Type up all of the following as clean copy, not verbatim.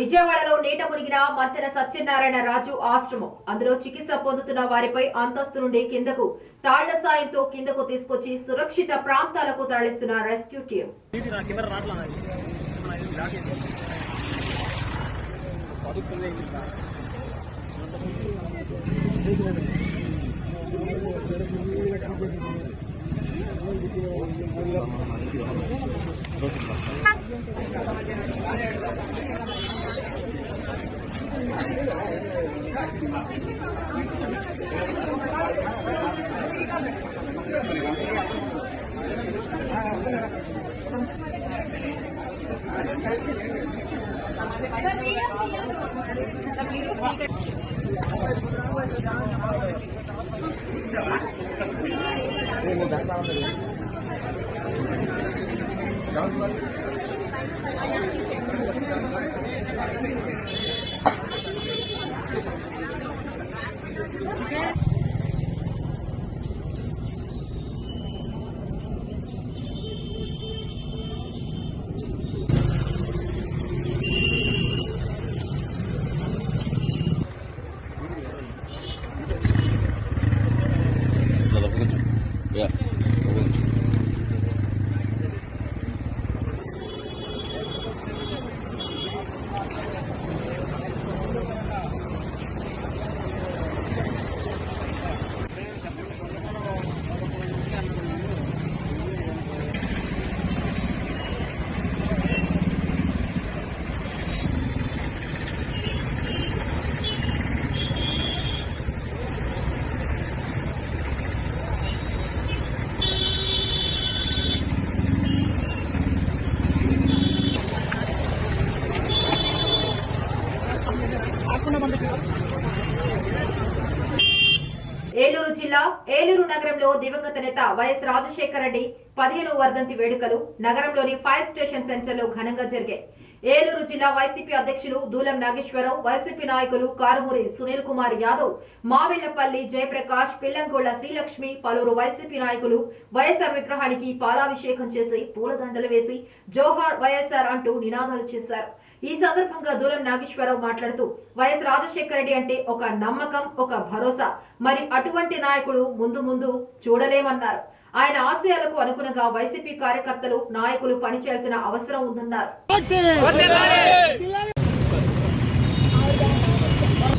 విజయవాడలో నీట మునిగిన మత్తెన సత్యనారాయణ రాజు ఆశ్రమం. అందులో చికిత్స పొందుతున్న వారిపై అంతస్తు నుండి కిందకు తాళ్ల సాయంతో కిందకు తీసుకొచ్చి సురక్షిత ప్రాంతాలకు తరలిస్తున్న రెస్క్యూ టీం. Yeah. ఏలూరు జిల్లా ఏలూరు నగరంలో దివంగత నేత వైఎస్ రాజశేఖర రెడ్డి 15వ వర్ధంతి వేడుకలు నగరంలోని ఫైర్ స్టేషన్ సెంటర్లో ఘనంగా జరిగాయి. ఏలూరు జిల్లా వైసీపీ అధ్యక్షులు దూలం నాగేశ్వరరావు, వైసీపీ నాయకులు కారుమూరి సునీల్ కుమార్ యాదవ్, మావిళ్లపల్లి జయప్రకాష్, పిల్లంగోళ్ల శ్రీలక్ష్మి, పలువురు వైసీపీ నాయకులు వైఎస్ఆర్ విగ్రహానికి పాలాభిషేకం చేసి పూలదండలు వేసి జోహార్ వైఎస్ఆర్ అంటూ నినాదాలు చేశారు. ఈ సందర్భంగా దూలం నాగేశ్వరరావు మాట్లాడుతూ వైఎస్ రాజశేఖర రెడ్డి అంటే ఒక నమ్మకం, ఒక భరోసా, మరి అటువంటి నాయకుడు ముందు ముందు చూడలేమన్నారు. ఆయన ఆశయాలకు అనుగుణంగా వైసీపీ కార్యకర్తలు, నాయకులు పనిచేయాల్సిన అవసరం ఉందన్నారు.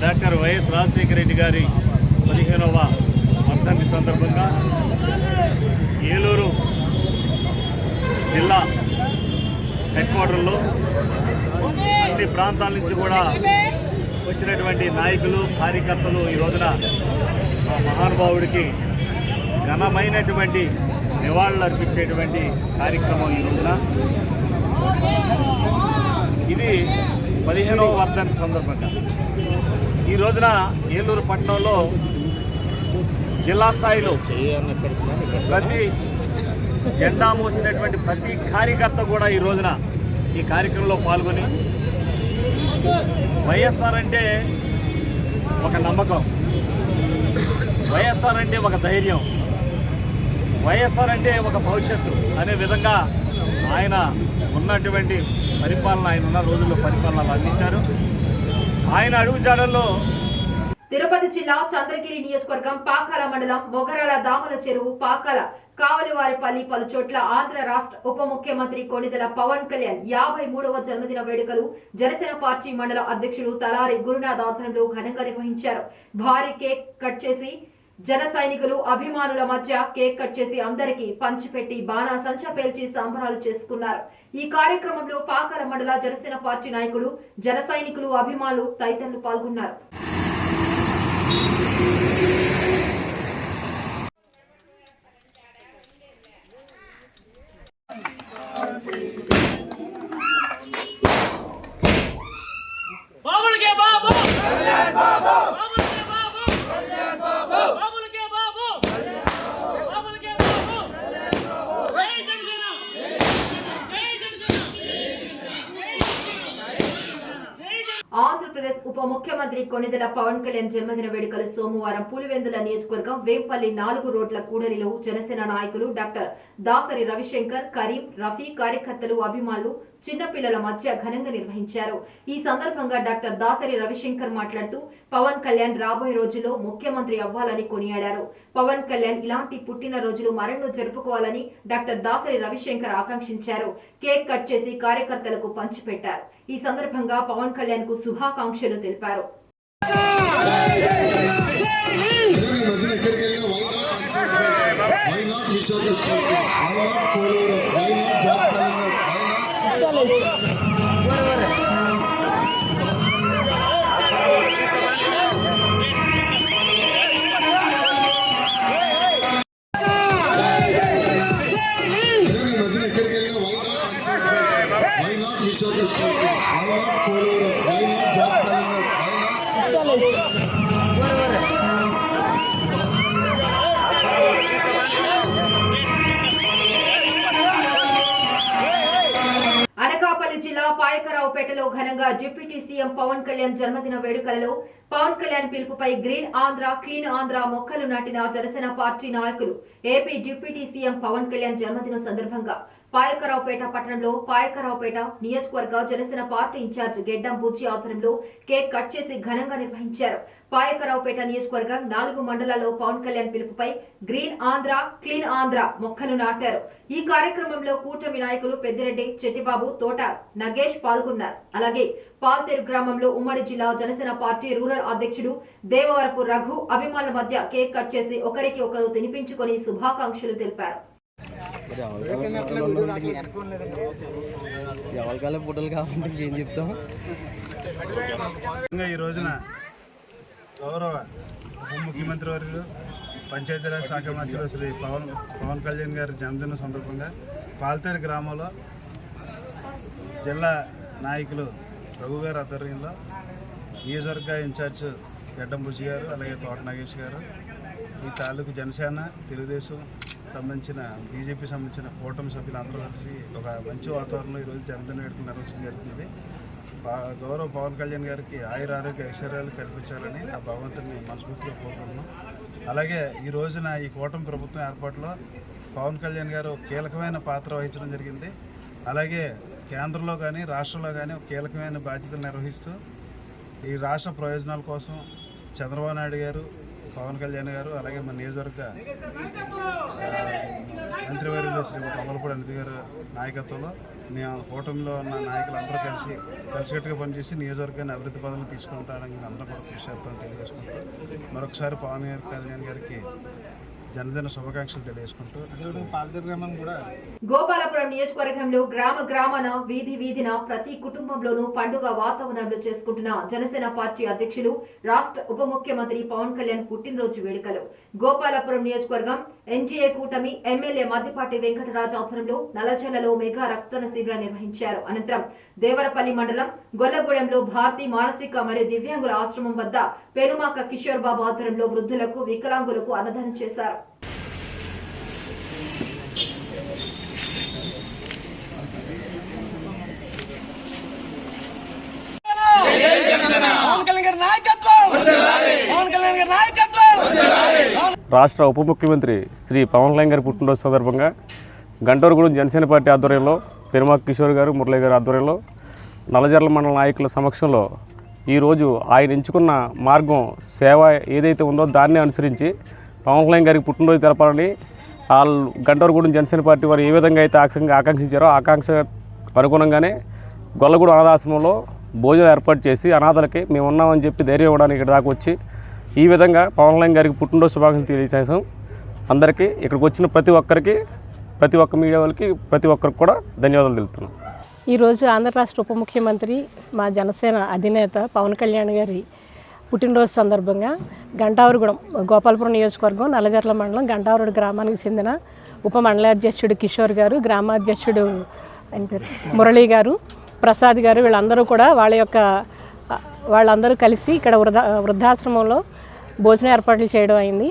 డాక్టర్ వైఎస్ రాజశేఖర రెడ్డి గారి 15వ వర్ధంతి సందర్భంగా ఏలూరు జిల్లా హెడ్ క్వార్టర్లో అన్ని ప్రాంతాల నుంచి కూడా వచ్చినటువంటి నాయకులు, కార్యకర్తలు ఈ రోజున ఆ మహానుభావుడికి ఘనమైనటువంటి నివాళులు అర్పించేటువంటి కార్యక్రమం ఈ రోజున. ఇది 15వ వర్ధంతి సందర్భంగా ఈ రోజున ఏలూరు పట్టణంలో జిల్లా స్థాయిలో ప్రతి జెండా మోసినటువంటి ప్రతి కార్యకర్త కూడా ఈ రోజున ఈ కార్యక్రమంలో పాల్గొని వైఎస్ఆర్ అంటే ఒక నమ్మకం, వైఎస్ఆర్ అంటే ఒక ధైర్యం, వైఎస్ఆర్ అంటే ఒక భవిష్యత్తు అనే విధంగా ఆయన ఉన్నటువంటి పరిపాలన, ఆయన ఉన్న రోజుల్లో పరిపాలన అందించారు. ఆయన అడుగుజాడల్లో తిరుపతి జిల్లా చంద్రగిరి నియోజకవర్గం పాకాల మండలం మొగరాల దామల చెరువు, పాకాల కావలివారిపల్లి పలు చోట్ల ఆంధ్ర రాష్ట్ర ఉప ముఖ్యమంత్రి కొణిదెల పవన్ కళ్యాణ్ 53వ జన్మదిన వేడుకలు జనసేన పార్టీ మండల అధ్యక్షులు తలారి గురునాథ్ ఆధ్వర్యంలో ఘనంగా నిర్వహించారు. భారీ కేక్ కట్ చేసి జన సైనికులు, అభిమానుల మధ్య కేక్ కట్ చేసి అందరికీ పంచిపెట్టి బాణాసంచ పేల్చి సంబరాలు చేసుకున్నారు. ఈ కార్యక్రమంలో పాకాల మండల జనసేన పార్టీ నాయకులు, జన సైనికులు, అభిమానులు తదితరులు పాల్గొన్నారు. ఆంధ్రప్రదేశ్ ఉప ముఖ్యమంత్రి కొణిదెల పవన్ కళ్యాణ్ జన్మదిన వేడుకలు సోమవారం పులివెందుల నియోజకవర్గం వేంపల్లి 4 రోడ్ల కూడలిలో జనసేన నాయకులు డాక్టర్ దాసరి రవిశంకర్, కరీం, రఫీ కార్యకర్తలు, అభిమానులు, చిన్నపిల్లల మధ్య ఘనంగా నిర్వహించారు. ఈ సందర్భంగా డాక్టర్ దాసరి రవిశంకర్ మాట్లాడుతూ పవన్ కళ్యాణ్ రాబోయే రోజుల్లో ముఖ్యమంత్రి అవ్వాలని కొనియాడారు. పవన్ కళ్యాణ్ ఇలాంటి పుట్టినరోజులు మరెన్నో జరుపుకోవాలని డాక్టర్ దాసరి రవిశంకర్ ఆకాంక్షించారు. కేక్ కట్ చేసి కార్యకర్తలకు పంచిపెట్టారు. ఈ సందర్భంగా పవన్ కళ్యాణ్ కు శుభాకాంక్షలు తెలిపారు. అనకాపల్లి జిల్లా పాయకరావుపేటలో ఘనంగా డిప్యూటీ సీఎం పవన్ కళ్యాణ్ జన్మదిన వేడుకలలో పవన్ కళ్యాణ్ పిలుపుపై గ్రీన్ ఆంధ్ర, క్లీన్ ఆంధ్ర మొక్కలు నాటిన జనసేన పార్టీ నాయకులు. AP deputy CM Pawan Kalyan జన్మదిన సందర్భంగా పాయకరావుపేట పట్టణంలో పాయకరావుపేట నియోజకవర్గ జనసేన పార్టీ ఇన్ఛార్జ్ గెడ్డం బుజ్జి ఆధ్వర్యంలో కేక్ కట్ చేసి ఘనంగా నిర్వహించారు. పాయకరావుపేట నియోజకవర్గం 4 మండలాల్లో పవన్ కళ్యాణ్ పిలుపుపై గ్రీన్ ఆంధ్ర, క్లీన్ ఆంధ్ర మొక్కలు నాటారు. ఈ కార్యక్రమంలో కూటమి నాయకులు పెద్దిరెడ్డి, చెట్టిబాబు, తోట నగేష్ పాల్గొన్నారు. అలాగే పాల్తేరు గ్రామంలో ఉమ్మడి జిల్లా జనసేన పార్టీ రూరల్ అధ్యక్షుడు దేవవరపు రఘు అభిమానుల మధ్య కేక్ కట్ చేసి ఒకరికి ఒకరు తినిపించుకొని శుభాకాంక్షలు తెలిపారు. ఎవరికాలే ఫోటోలు కావాలంటే ఇంకేం చెప్తాం. ఈ రోజున గౌరవ ఉప ముఖ్యమంత్రి వర్యులు పంచాయతీరాజ్ శాఖ మంత్రులు శ్రీ పవన్ కళ్యాణ్ గారి జన్మదిన సందర్భంగా పాల్తేరు గ్రామంలో జిల్లా నాయకులు రఘు గారి ఆధ్వర్యంలో నియోజకవర్గ ఇన్ఛార్జ్ గడ్డం బుజ్జి గారు, అలాగే తోట నాగేష్ గారు, ఈ తాలూకు జనసేన, తెలుగుదేశం సంబంధించిన బీజేపీ సంబంధించిన కూటమి సభ్యులందరూ కలిసి ఒక మంచి వాతావరణంలో ఈరోజు జన్మదిన వేడుకలు నిర్వహించడం జరుగుతుంది. గౌరవ పవన్ కళ్యాణ్ గారికి ఆయుర ఆరోగ్య ఐశ్వర్యాలు కల్పించాలని ఆ భగవంతుని మనస్ఫూర్తిగా కోరుకుంటున్నాం. అలాగే ఈ రోజున ఈ కూటమి ప్రభుత్వం ఏర్పాటులో పవన్ కళ్యాణ్ గారు కీలకమైన పాత్ర వహించడం జరిగింది. అలాగే కేంద్రంలో కానీ రాష్ట్రంలో కానీ ఒక కీలకమైన బాధ్యతలు నిర్వహిస్తూ ఈ రాష్ట్ర ప్రయోజనాల కోసం చంద్రబాబు నాయుడు గారు, పవన్ కళ్యాణ్ గారు, అలాగే మన నియోజకవర్గ మంత్రివర్యులు శ్రీ కమలపూడి అనిత గారు నాయకత్వంలో కూటమిలో ఉన్న నాయకులందరూ కలిసికట్టుగా పనిచేసి నియోజకవర్గాన్ని అభివృద్ధి పదంలో తీసుకుంటానికి అందరూ కూడా కృషి చేస్తామని తెలియజేసుకుంటూ మరొకసారి పవన్ కళ్యాణ్ గారికి జన్మదిన శుభాకాంక్షలు తెలియజేసుకుంటూ గోపాలపురం నియోజకవర్గంలో గ్రామాన వీధిన ప్రతి కుటుంబంలోనూ పండుగ వాతావరణంలో చేసుకుంటున్న జనసేన పార్టీ అధ్యక్షులు, రాష్ట్ర ఉప ముఖ్యమంత్రి పవన్ కళ్యాణ్ పుట్టినరోజు వేడుకలు. గోపాలపురం నియోజకవర్గం ఎన్డీఏ కూటమి ఎమ్మెల్యే మద్దిపాటి వెంకటరాజు ఆధ్వర్యంలో నల్లజల్లలో మెగా రక్తదాన శిబిరం నిర్వహించారు. అనంతరం దేవరపల్లి మండలం గొల్లగూడెంలో భారతీ మానసిక మరియు దివ్యాంగుల ఆశ్రమం వద్ద పెనుమాక కిషోర్ బాబు ఆధ్వర్యంలో వృద్ధులకు, వికలాంగులకు అన్నదానం చేశారు. రాష్ట్ర ఉప ముఖ్యమంత్రి శ్రీ పవన్ కళ్యాణ్ గారి పుట్టినరోజు సందర్భంగా గంటూరుగూడెం జనసేన పార్టీ ఆధ్వర్యంలో పెరుమాక కిషోర్ గారు, మురళీ గారి ఆధ్వర్యంలో నల్లజర్ల మండల నాయకుల సమక్షంలో ఈరోజు ఆయన ఎంచుకున్న మార్గం సేవ ఏదైతే ఉందో దాన్ని అనుసరించి పవన్ కళ్యాణ్ గారికి పుట్టినరోజు తెలపాలని వాళ్ళు గంటూరుగూడెం జనసేన పార్టీ వారు ఏ విధంగా అయితే ఆకాంక్షించారో ఆకాంక్ష అనుగుణంగానే గొల్లగూడెం అనాథాశ్రమంలో భోజనం ఏర్పాటు చేసి అనాథలకి మేము ఉన్నామని చెప్పి ధైర్యం ఇవ్వడానికి ఇక్కడ దాకా వచ్చి ఈ విధంగా పవన్ కళ్యాణ్ గారికి పుట్టినరోజు శుభాకాంక్షలు తెలియజేసాం. అందరికీ ఇక్కడికి వచ్చిన ప్రతి ఒక్క మీడియా వాళ్ళకి ప్రతి ఒక్కరికి కూడా ధన్యవాదాలు తెలుపుతున్నాం. ఈరోజు ఆంధ్ర రాష్ట్ర ఉప ముఖ్యమంత్రి మా జనసేన అధినేత పవన్ కళ్యాణ్ గారి పుట్టినరోజు సందర్భంగా గంటావరగూడెం గోపాలపురం నియోజకవర్గం నల్లజర్ల మండలం గంటావరగూడ గ్రామానికి చెందిన ఉప మండలాధ్యక్షుడు కిషోర్ గారు, గ్రామాధ్యక్షుడు ఆయన పేరు మురళీ గారు, ప్రసాద్ గారు వీళ్ళందరూ కూడా వాళ్ళందరూ కలిసి ఇక్కడ వృద్ధాశ్రమంలో భోజన ఏర్పాట్లు చేయడం అయింది.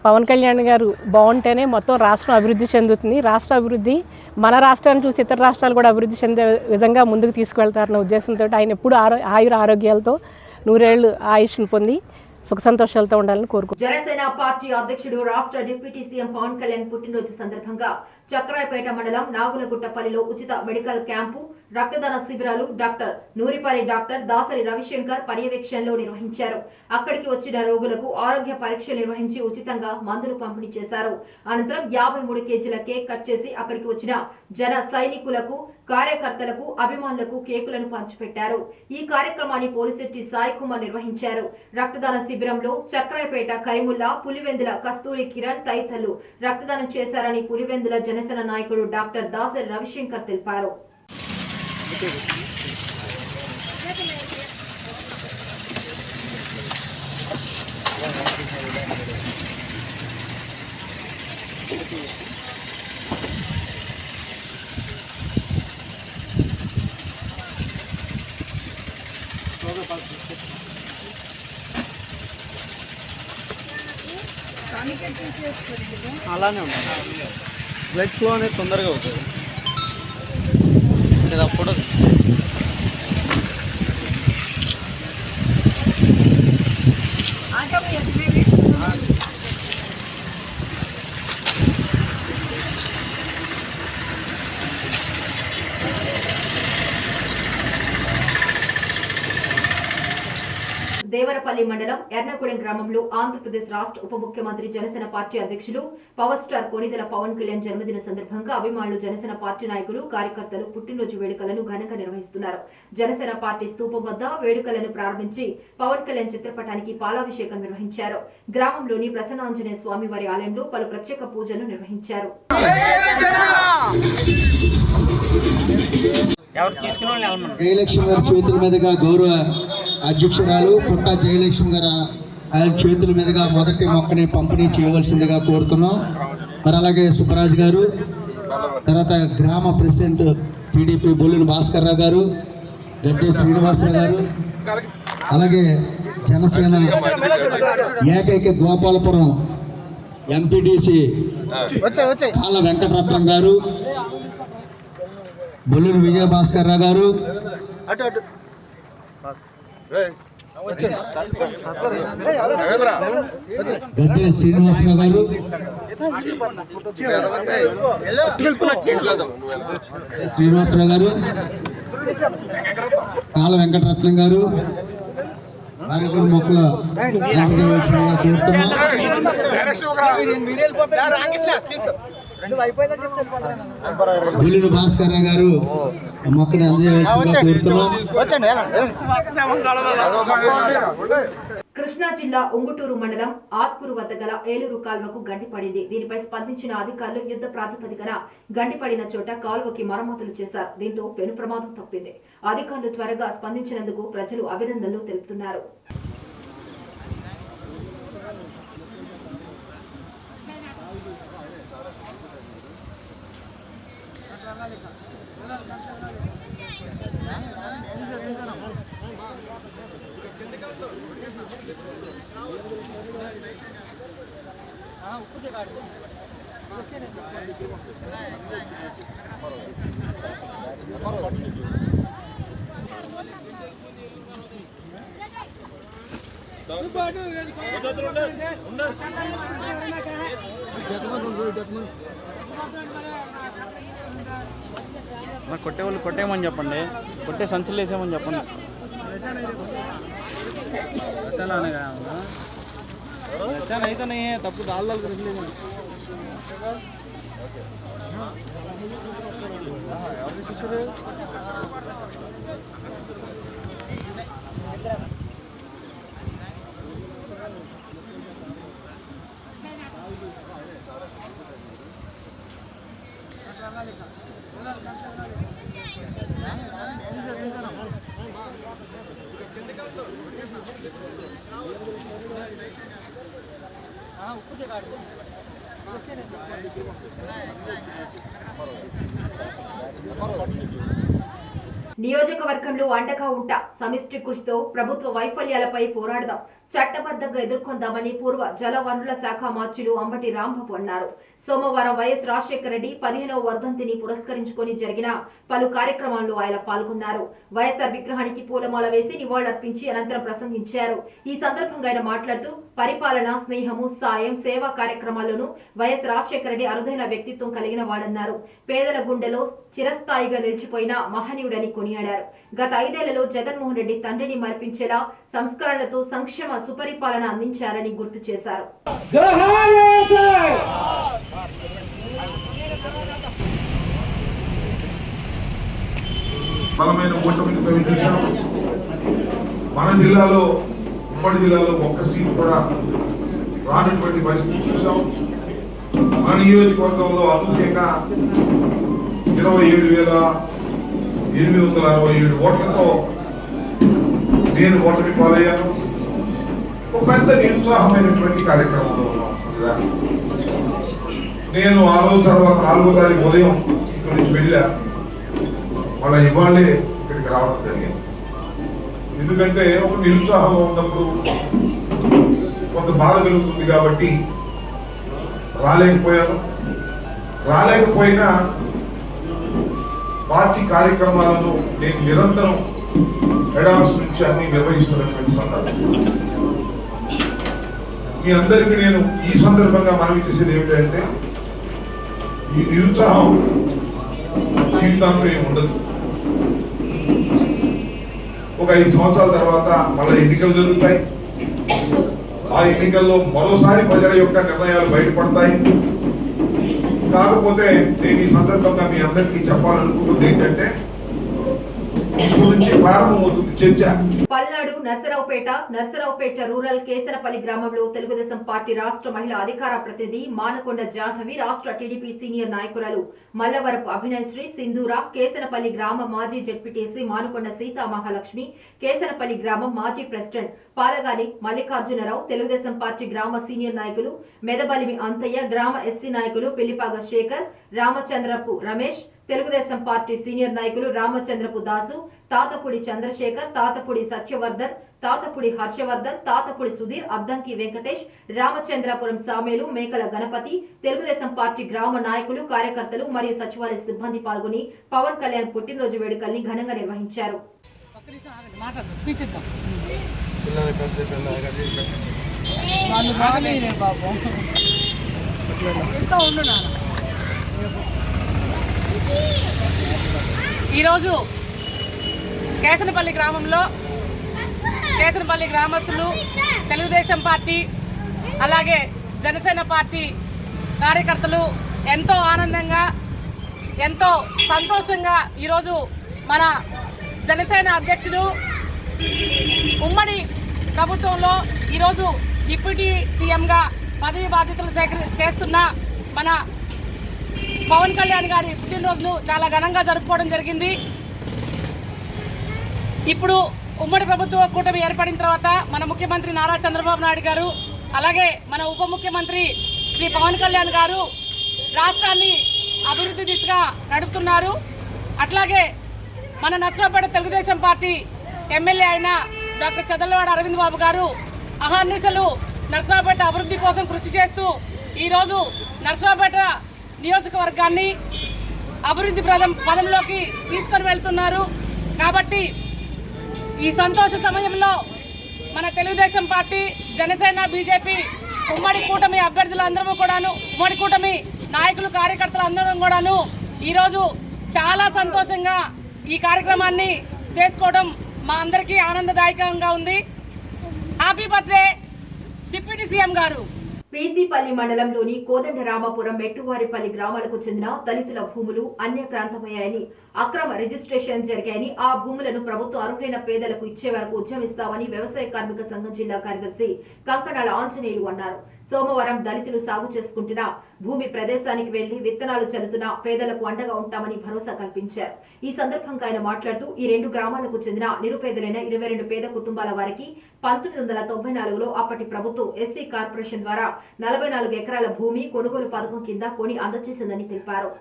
పవన్ కళ్యాణ్ గారు బాగుంటేనే మొత్తం రాష్ట్రం అభివృద్ధి చెందుతుంది. రాష్ట్ర అభివృద్ధి మన రాష్ట్రాన్ని చూసి ఇతర రాష్ట్రాలు కూడా అభివృద్ధి చెందే విధంగా ముందుకు తీసుకువెళ్తారన్న ఉద్దేశంతో ఆయన ఎప్పుడు ఆయుర ఆరోగ్యాలతో నూరేళ్లు ఆయుష్ను పొంది సుఖ సంతోషాలతో ఉండాలని కోరుకుంటున్నాను. జనసేన పార్టీ అధ్యక్షుడు రాష్ట్ర డిప్యూటీ సీఎం పవన్ కళ్యాణ్ పుట్టినరోజు సందర్భంగా చక్రాయపేట మండలం నాగులగుట్టపల్లిలో ఉచిత మెడికల్ క్యాంపు, రక్తదాన శిబిరాలు డాక్టర్ నూరిపల్లి డాక్టర్ దాసరి రవిశంకర్ పర్యవేక్షణలో నిర్వహించారు. అక్కడికి వచ్చిన రోగులకు ఆరోగ్య పరీక్షలు నిర్వహించి ఉచితంగా మందులు పంపిణీ చేశారు. అనంతరం 53 కేజీల కేక్ కట్ చేసి అక్కడికి వచ్చిన జన సైనికులకు, కార్యకర్తలకు, అభిమానులకు కేకులను పంచిపెట్టారు. ఈ కార్యక్రమాన్ని పోలిశెట్టి సాయి కుమార్ నిర్వహించారు. రక్తదాన శిబిరంలో చక్రాయపేట కరిముల్లా, పులివెందుల కస్తూరి కిరణ్ తదితరులు రక్తదానం చేశారని పులివెందుల జనసేన నాయకుడు డాక్టర్ దాసరి రవిశంకర్ తెలిపారు. అలానే ఉంటుంది. బ్లడ్ ఫ్లో అనేది తొందరగా అవుతుంది. ఫోటో దేవరపల్లి మండలం ఎర్నగూడెం గ్రామంలో ఆంధ్రప్రదేశ్ రాష్ట్ర ఉప ముఖ్యమంత్రి జనసేన పార్టీ అధ్యక్షులు పవర్ స్టార్ కొణిదెల పవన్ కళ్యాణ్ జన్మదిన సందర్భంగా అభిమానులు, జనసేన పార్టీ నాయకులు, కార్యకర్తలు పుట్టినరోజు వేడుకలను ఘనంగా నిర్వహిస్తున్నారు. జనసేన పార్టీ స్తూపం వద్ద వేడుకలను ప్రారంభించి పవన్ కళ్యాణ్ చిత్రపటానికి పాలాభిషేకం నిర్వహించారు. గ్రామంలోని ప్రసన్నాంజనేయ స్వామి వారి ఆలయంలో పలు ప్రత్యేక పూజలు నిర్వహించారు. జయలక్ష్మి గారి చేతుల మీదుగా గౌరవ అధ్యక్షురాలు పుట్ట జయలక్ష్మి గారు ఆయన చేతుల మీదుగా మొదటి మొక్కని పంపిణీ చేయవలసిందిగా కోరుతున్నాం. మరి అలాగే సుబ్బరాజు గారు, తర్వాత గ్రామ ప్రెసిడెంట్ టీడీపీ బొల్లిన భాస్కర్ రావు గారు, గద్దె శ్రీనివాసరావు గారు, అలాగే జనసేన ఏకైక గోపాలపురం ఎంపీటీసీ కాళ్ళ వెంకటరత్నం గారు, బొల్లిన విజయభాస్కర్ రావు గారు, గద్దె శ్రీనివాసరావు గారు, శ్రీనివాసరావు గారు, కాళ్ళ వెంకటరత్నం గారు వారికి మొక్కలు అందజేయవలసిందిగా కోరుతున్నాం. బొల్లిన భాస్కర్ రావు గారు మొక్కని అందజేయవలసిందిగా కోరుతున్నాం. కృష్ణా జిల్లా ఉంగుటూరు మండలం ఆత్కూరు వద్ద గల ఏలూరు కాల్వకు గండిపడింది. దీనిపై స్పందించిన అధికారులు యుద్ధ ప్రాతిపదికన గండిపడిన చోట కాల్వకి మరమ్మతులు చేశారు. దీంతో పెను ప్రమాదం తప్పింది. అధికారులు త్వరగా స్పందించినందుకు ప్రజలు అభినందనలు తెలుపుతున్నారు. కొట్టే వాళ్ళు కొట్టేయమని చెప్పండి, కొట్టే సంచులు వేసేయమని చెప్పండి. అయితేనే తప్పు దాళ్ళకి రిలీజ్ నియోజకవర్గంలో అండగా ఉంటా, సమిష్టి కృషితో ప్రభుత్వ వైఫల్యాలపై పోరాడదాం. చట్టబద్ధంగా ఎదుర్కొందామని పూర్వ జలవనరుల శాఖ మంత్రులు అంబటి రాంబాబు అన్నారు. సోమవారం వైఎస్ రాజశేఖర రెడ్డి 15వ వర్ధంతిని పురస్కరించుకొని జరిగిన పలు కార్యక్రమాల్లో ఆయన పాల్గొన్నారు. వైఎస్ఆర్ విగ్రహానికి పూలమాల వేసి నివాళులర్పించి అనంతరం ప్రసంగించారు. ఈ సందర్భంగా ఆయన మాట్లాడుతూ పరిపాలన, స్నేహము, సాయం, సేవా కార్యక్రమాల్లోనూ వైఎస్ రాజశేఖర రెడ్డి అరుదైన వ్యక్తిత్వం కలిగిన వాడన్నారు. పేదల గుండెలో చిరస్థాయిగా నిలిచిపోయిన మహనీయుడని కొనియాడారు. గత 5 ఏళ్లలో జగన్మోహన్ రెడ్డి తండ్రిని మరిపించేలా సంస్కరణలతో సంక్షేమ సుపరిపాలన అందించారని గుర్తు చేశారు. బలమైన కూటమిని చవి చూసాం. మన జిల్లాలో, ఉమ్మడి జిల్లాలో ఒక్క సీటు కూడా రానటువంటి పరిస్థితి చూసాం. మన నియోజకవర్గంలో అనూహ్యంగా 27,867 ఓట్లతో నేను ఓటమి పాలయ్యాను. ఒక పెద్ద నిరుత్సాహమైనటువంటి కార్యక్రమంలో ఉన్నాం. నేను ఆ రోజు తర్వాత 4వ తారీఖు ఉదయం ఇక్కడి నుంచి వెళ్ళా. మళ్ళీ ఇవాళే ఇక్కడికి రావడం జరిగింది. ఎందుకంటే ఒక నిరుత్సాహంగా ఉన్నప్పుడు కొంత బాధ కలుగుతుంది కాబట్టి రాలేకపోయాను. రాలేకపోయినా పార్టీ కార్యక్రమాలను నేను నిరంతరం హెడ్ ఆఫీస్ నుంచి అన్ని నిర్వహిస్తున్నటువంటి సందర్భం. మీ అందరికీ నేను ఈ సందర్భంగా మనవి చేసేది ఏమిటంటే, ఈ నిరుత్సాహం జీవితాంతం ఏమి ఉండదు. ఒక 5 సంవత్సరాల తర్వాత మళ్ళీ ఎన్నికలు జరుగుతాయి. ఆ ఎన్నికల్లో మరోసారి ప్రజల యొక్క నిర్ణయాలు బయటపడతాయి. కాకపోతే నేను ఈ సందర్భంగా మీ అందరికీ చెప్పాలనుకుంటుంది ఏంటంటే, ఇప్పుడు నుంచి ప్రారంభమవుతుంది చర్చ. పల్నాడు నర్సరావుపేట రూరల్ కేసనపల్లి గ్రామంలో తెలుగుదేశం పార్టీ రాష్ట్ర మహిళా అధికార ప్రతినిధి మానకొండ జాహ్నవి, రాష్ట్ర టీడీపీ సీనియర్ నాయకురాలు మల్లవరపు అభినయశ్రీ, సింధూర, కేసనపల్లి గ్రామ మాజీ జెడ్పీటీసీ మానకొండ సీతా మహాలక్ష్మి, కేసనపల్లి గ్రామం మాజీ ప్రెసిడెంట్ పాలగాని మల్లికార్జునరావు, తెలుగుదేశం పార్టీ గ్రామ సీనియర్ నాయకులు మెదబలిమి అంతయ్య, గ్రామ ఎస్సీ నాయకులు పిల్లిపాగ శేఖర్, రామచంద్రపు రమేష్, తెలుగుదేశం పార్టీ సీనియర్ నాయకులు రామచంద్రపు దాసు, తాతపుడి చంద్రశేఖర్, తాతపుడి సత్యవర్ధన్, తాతపుడి హర్షవర్ధన్, తాతపుడి సుధీర్, అద్దంకి వెంకటేష్, రామచంద్రపురం సామేలు, మేకల గణపతి, తెలుగుదేశం పార్టీ గ్రామ నాయకులు, కార్యకర్తలు మరియు సచివాలయ సిబ్బంది పాల్గొని పవన్ కళ్యాణ్ పుట్టినరోజు వేడుకల్ని ఘనంగా నిర్వహించారు. ఈరోజు కేసనపల్లి గ్రామంలో కేసనపల్లి గ్రామస్తులు, తెలుగుదేశం పార్టీ అలాగే జనసేన పార్టీ కార్యకర్తలు ఎంతో ఆనందంగా, ఎంతో సంతోషంగా ఈరోజు మన జనసేన అధ్యక్షుడు ఉమ్మడి ప్రభుత్వంలో ఈరోజు డిప్యూటీ సీఎంగా పదవి బాధ్యతలు చేస్తున్న మన పవన్ కళ్యాణ్ గారి పుట్టినరోజును చాలా ఘనంగా జరుపుకోవడం జరిగింది. ఇప్పుడు ఉమ్మడి ప్రభుత్వ కూటమి ఏర్పడిన తర్వాత మన ముఖ్యమంత్రి నారా చంద్రబాబు నాయుడు గారు, అలాగే మన ఉప ముఖ్యమంత్రి శ్రీ పవన్ కళ్యాణ్ గారు రాష్ట్రాన్ని అభివృద్ధి దిశగా నడుపుతున్నారు. అట్లాగే మన నర్సరావుపేట తెలుగుదేశం పార్టీ ఎమ్మెల్యే అయిన డాక్టర్ చదలవాడ అరవింద్ బాబు గారు అహర్నిశలు నర్సరావుపేట అభివృద్ధి కోసం కృషి చేస్తూ ఈరోజు నర్సరావుపేట నియోజకవర్గాన్ని అభివృద్ధి పదంలోకి తీసుకొని వెళ్తున్నారు. కాబట్టి ఈ సంతోష సమయంలో మన తెలుగుదేశం పార్టీ, జనసేన, బీజేపీ ఉమ్మడి కూటమి అభ్యర్థులందరూ కూడాను, ఉమ్మడి కూటమి నాయకులు, కార్యకర్తలు అందరం కూడాను ఈరోజు చాలా సంతోషంగా ఈ కార్యక్రమాన్ని చేసుకోవడం మా అందరికీ ఆనందదాయకంగా ఉంది. హ్యాపీ బర్త్డే డిప్యూటీ సీఎం గారు. పీసీపల్లి మండలంలోని కోదండరామపురం, మెట్టువారిపల్లి గ్రామాలకు చెందిన దళితుల భూములు అన్యక్రాంతమయ్యాయని, అక్రమ రిజిస్ట్రేషన్ జరిగాయని, ఆ భూములను ప్రభుత్వం అర్హులైన పేదలకు ఇచ్చే వరకు ఉద్యమిస్తామని వ్యవసాయ కార్మిక సంఘం జిల్లా కార్యదర్శి కంకణాల ఆంజనేయులు అన్నారు. సోమవారం దళితులు సాగు చేసుకుంటున్న భూమి ప్రదేశానికి వెళ్లి విత్తనాలు చల్లుతున్న పేదలకు అండగా ఉంటామని భరోసా కల్పించారు. ఈ సందర్భంగా ఆయన మాట్లాడుతూ ఈ 2 గ్రామాలకు చెందిన నిరుపేదలైన 22 పేద కుటుంబాల వారికి 1994లో అప్పటి ప్రభుత్వం ఎస్సీ కార్పొరేషన్ ద్వారా 44 ఎకరాల భూమి కొనుగోలు పథకం కింద కొని అందజేసిందని తెలిపారు.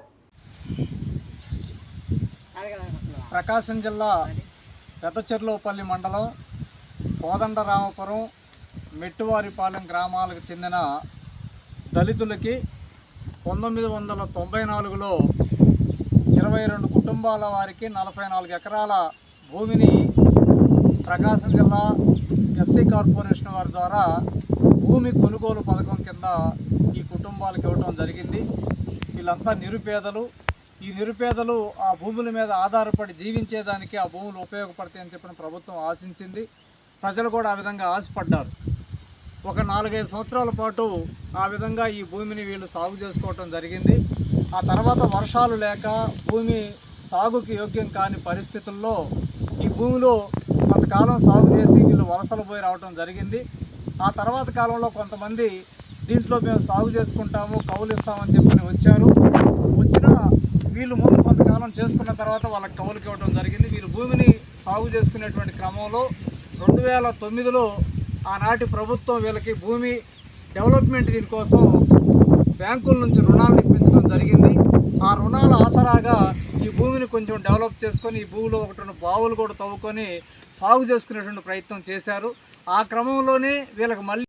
ప్రకాశం జిల్లా పెద్దచెర్లోపల్లి మండలం కోదండరామపురం మెట్టువారిపాలెం గ్రామాలకు చెందిన దళితులకి 1994లో 22 కుటుంబాల వారికి 44 ఎకరాల భూమిని ప్రకాశం జిల్లా ఎస్సీ కార్పొరేషన్ వారి ద్వారా భూమి కొనుగోలు పథకం కింద ఈ కుటుంబాలకు ఇవ్వడం జరిగింది. వీళ్ళంతా నిరుపేదలు. ఈ నిరుపేదలు ఆ భూముల మీద ఆధారపడి జీవించేదానికి ఆ భూములు ఉపయోగపడతాయని చెప్పిన ప్రభుత్వం ఆశించింది. ప్రజలు కూడా ఆ విధంగా ఆశపడ్డారు. ఒక 4-5 సంవత్సరాల పాటు ఆ విధంగా ఈ భూమిని వీళ్ళు సాగు చేసుకోవటం జరిగింది. ఆ తర్వాత వర్షాలు లేక భూమి సాగుకి యోగ్యం కాని పరిస్థితుల్లో ఈ భూమిలో కొంతకాలం సాగు చేసి వీళ్ళు వలసలు పోయి రావడం జరిగింది. ఆ తర్వాత కాలంలో కొంతమంది దీంట్లో మేము సాగు చేసుకుంటాము, కౌలు ఇస్తామని చెప్పని వచ్చారు. వచ్చినా వీళ్ళు ముందు కొంతకాలం చేసుకున్న తర్వాత వాళ్ళకి కౌలుకి ఇవ్వడం జరిగింది. వీళ్ళు భూమిని సాగు చేసుకునేటువంటి క్రమంలో 2009లో ఆనాటి ప్రభుత్వం వీళ్ళకి భూమి డెవలప్మెంట్ దీనికోసం బ్యాంకుల నుంచి రుణాలు ఇప్పించడం జరిగింది. ఆ రుణాల ఆసరాగా ఈ భూమిని కొంచెం డెవలప్ చేసుకొని ఈ భూమిలో 1-2 బావులు కూడా తవ్వుకొని సాగు చేసుకునేటువంటి ప్రయత్నం చేశారు. ఆ క్రమంలోనే వీళ్ళకి మళ్ళీ